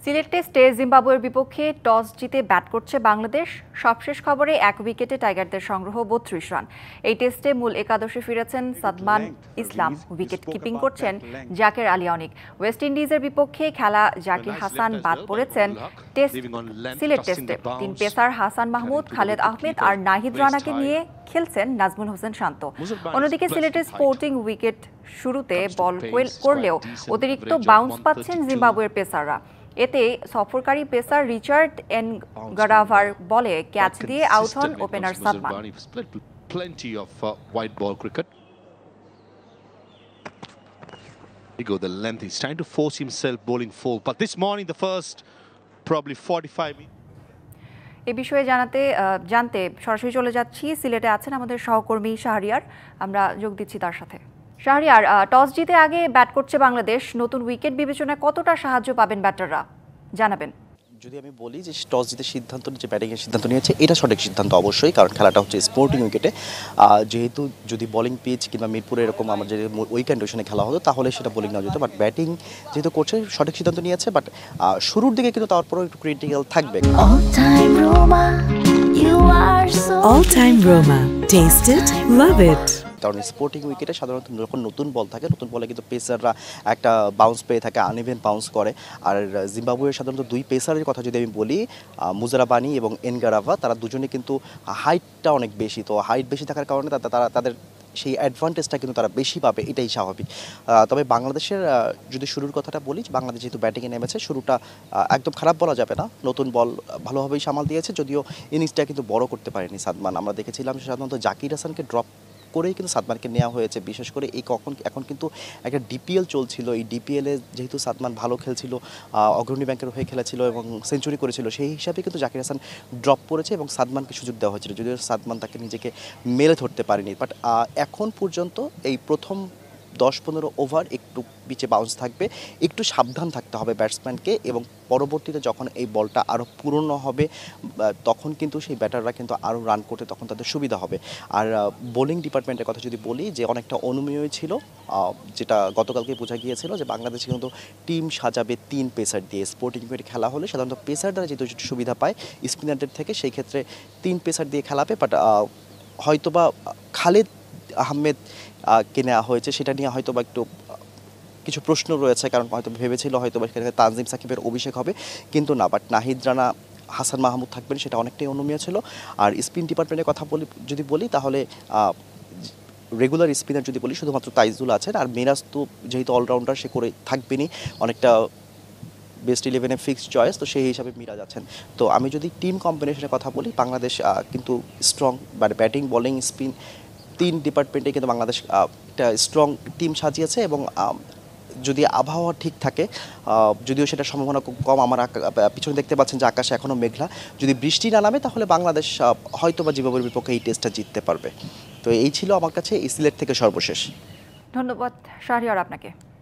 সিলেট টেস্টে জিম্বাবুয়ের বিপক্ষে টস জিতে ব্যাট করছে বাংলাদেশ। সবশেষ খবরে ১ উইকেটে টাইগারদের সংগ্রহ ৩২ রান। এই টেস্টে মূল একাদশে ফিরেছেন সাদমান ইসলাম, উইকেট কিপিং করছেন জাকের আলী অনিক। ওয়েস্ট ইন্ডিজের বিপক্ষে খেলা জাকির হাসান বাদ পড়েছেন সিলেট টেস্টে। ৩ পেসার হাসান মাহমুদ, খালেদ আহমেদ আর নাহিদ রানাকে নিয়ে খেলছেন নাজমুল হোসেন শান্ত। অন্যদিকে সিলেটের স্পোর্টিং উইকেট শুরুতে বল করলেও অতিরিক্ত বাউন্স পাচ্ছেন জিম্বাবুয়ের পেসাররা। এতে সফরকারী পেসার রিচার্ড এনগারাভার বলে ক্যাচ দিয়ে আউট হন opener Sadman. The length, he's trying to force himself bowling full, but this morning the first probably 45 minutes. এ বিষয়ে জানতে সরাসরি চলে যাচ্ছি, সিলেটে আছেন আমাদের সহকর্মী শাহরিয়ার, আমরা যোগ দিচ্ছি তার সাথে। শাহরিয়ার, টস জিতে আগে ব্যাট করছে বাংলাদেশ, নতুন উইকেট বিবেচনায় কতটা সাহায্য পাবেন ব্যাটাররা জানাবেন? যদি আমি বলি যে টস জিতে সিদ্ধান্ত যে ব্যাটিংয়ের সিদ্ধান্ত নিয়েছে, এটা সঠিক সিদ্ধান্ত অবশ্যই, কারণ খেলাটা হচ্ছে স্পোর্টিং উইকেটে। যেহেতু যদি বোলিং পিচ কিংবা মিরপুরে এরকম আমার যে ওই কন্ডিশনে খেলা হতো তাহলে সেটা বোলিং নেওয়া যেত, বাট ব্যাটিং যেহেতু করছে সঠিক সিদ্ধান্ত নিয়েছে। বাট শুরুর দিকে কিন্তু তারপরেও একটু ক্রিটিক্যাল থাকবে। All time Roma. Taste it, love it. কারণ স্পোর্টিং উইকেটে সাধারণত যখন নতুন বল থাকে, নতুন বলে কিন্তু পেসাররা একটা বাউন্স পেয়ে থাকে, আনইভেন বাউন্স করে। আর জিম্বাবুয়ের সাধারণত দুই পেসারের কথা যদি আমি বলি, মুজারাবানি এবং এনগারাভা, তারা দুজনে কিন্তু হাইটটা অনেক বেশি। তো হাইট বেশি থাকার কারণে তাদের সেই অ্যাডভান্টেজটা কিন্তু তারা বেশি পাবে, এটাই স্বাভাবিক। তবে বাংলাদেশের যদি শুরুর কথাটা বলি, বাংলাদেশ যেহেতু ব্যাটিংয়ে নেমেছে, শুরুটা একদম খারাপ বলা যাবে না, নতুন বল ভালোভাবেই সামাল দিয়েছে, যদিও ইনিংসটা কিন্তু বড় করতে পারেনি সাদমান। আমরা দেখেছিলাম সাধারণত জাকির হাসানকে ড্রপ করেই কিন্তু সাদমানকে নেওয়া হয়েছে, বিশেষ করে এখন কিন্তু একটা ডিপিএল চলছিল। এই ডিপিএলে যেহেতু সাদমান ভালো খেলছিল, অগ্রণী ব্যাংকের হয়ে খেলেছিল এবং সেঞ্চুরি করেছিল, সেই হিসাবে কিন্তু জাকির হাসান ড্রপ করেছে এবং সাদমানকে সুযোগ দেওয়া হয়েছিল, যদিও সাদমান তাকে নিজেকে মেলে ধরতে পারেনি। বাট এখন পর্যন্ত এই প্রথম 10-15 ওভার একটু পিচে বাউন্স থাকবে, একটু সাবধান থাকতে হবে ব্যাটসম্যানকে, এবং পরবর্তীতে যখন এই বলটা আরও পুরনো হবে তখন কিন্তু সেই ব্যাটাররা কিন্তু আরও রান করতে তখন তাদের সুবিধা হবে। আর বোলিং ডিপার্টমেন্টের কথা যদি বলি, যে অনেকটা অনুমেয় ছিল, যেটা গতকালকে বোঝা গিয়েছিল যে বাংলাদেশ কিন্তু টিম সাজাবে 3 পেসার দিয়ে। স্পোর্টিং উইকেটে খেলা হলে সাধারণত পেসাররা যেহেতু সুবিধা পায় স্পিনারদের থেকে, সেই ক্ষেত্রে 3 পেসার দিয়ে খেলাবে। বাট হয়তোবা খালেদ আহমেদ কে নেওয়া হয়েছে সেটা নিয়ে হয়তোবা একটু কিছু প্রশ্ন রয়েছে, কারণ হয়তো ভেবেছিল হয়তোবা সেখানে তানজিম সাকিবের অভিষেক হবে, কিন্তু না। বাট নাহিদ রানা, হাসান মাহমুদ থাকবেন, সেটা অনেকটাই অনুমেয় ছিল। আর স্পিন ডিপার্টমেন্টের কথা যদি বলি তাহলে রেগুলার স্পিনার যদি বলি শুধুমাত্র তাইজুল আছেন, আর মিরাজ তো যেহেতু অলরাউন্ডার সে করে থাকবেনই, অনেকটা বেস্ট 11-এ ফিক্সড চয়েস, তো সেই হিসাবে মিরাজ আছেন। তো আমি যদি টিম কম্বিনেশনের কথা বলি, বাংলাদেশ কিন্তু স্ট্রং, মানে ব্যাটিং, বোলিং, স্পিন 3 ডিপার্টমেন্টে কিন্তু বাংলাদেশ একটা স্ট্রং টিম সাজিয়েছে। এবং যদি আবহাওয়া ঠিক থাকে, যদিও সেটার সম্ভাবনা খুব কম, আমার পিছনে দেখতে পাচ্ছেন যে আকাশে এখনও মেঘলা, যদি বৃষ্টি না নামে তাহলে বাংলাদেশ হয়তো বা জিম্বাবুয়ের বিপক্ষে এই টেস্টটা জিততে পারবে। তো এই ছিল আমার কাছে এই সিলেট থেকে সর্বশেষ। ধন্যবাদ শাহরিয়ার আপনাকে।